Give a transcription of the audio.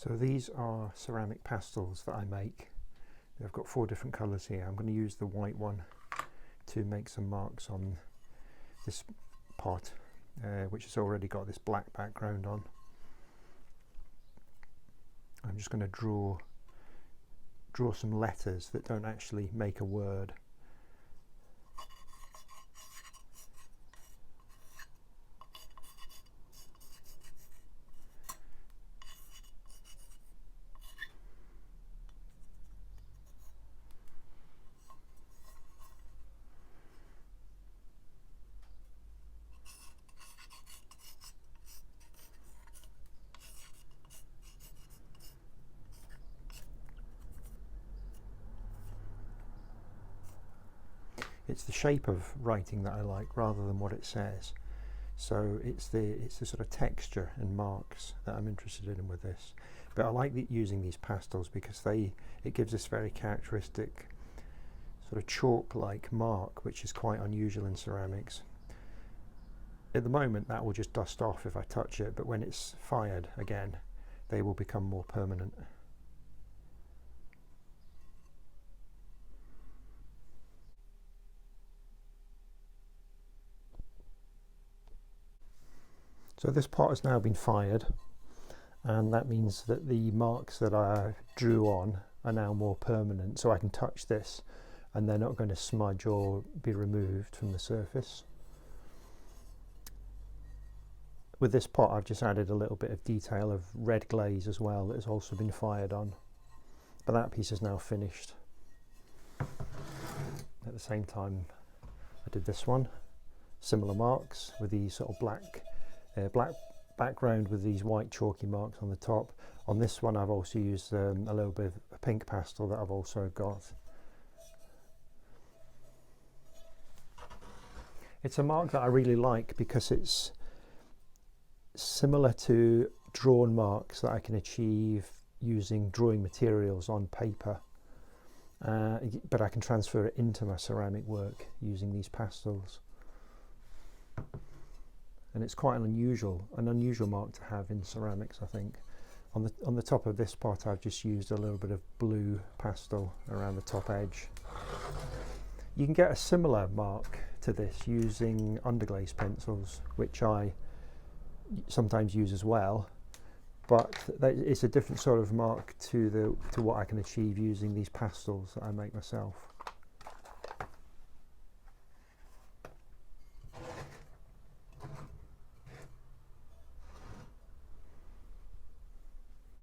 So these are ceramic pastels that I make. I've got 4 different colours here. I'm going to use the white one to make some marks on this pot, which has already got this black background on. I'm just going to draw some letters that don't actually make a word. It's the shape of writing that I like rather than what it says. So it's the sort of texture and marks that I'm interested in with this. But I like using these pastels because it gives this very characteristic sort of chalk-like mark, which is quite unusual in ceramics. At the moment that will just dust off if I touch it, but when it's fired again they will become more permanent. So this pot has now been fired, and that means that the marks that I drew on are now more permanent, so I can touch this and they're not going to smudge or be removed from the surface. With this pot I've just added a little bit of detail of red glaze as well that has also been fired on, but that piece is now finished. At the same time I did this one, similar marks with these sort of black background with these white chalky marks on the top. On this one I've also used a little bit of a pink pastel that I've also got. It's a mark that I really like because it's similar to drawn marks that I can achieve using drawing materials on paper, but I can transfer it into my ceramic work using these pastels. And it's quite an unusual mark to have in ceramics, I think. On the top of this pot I've just used a little bit of blue pastel around the top edge. You can get a similar mark to this using underglaze pencils, which I sometimes use as well, but it's a different sort of mark to what I can achieve using these pastels that I make myself.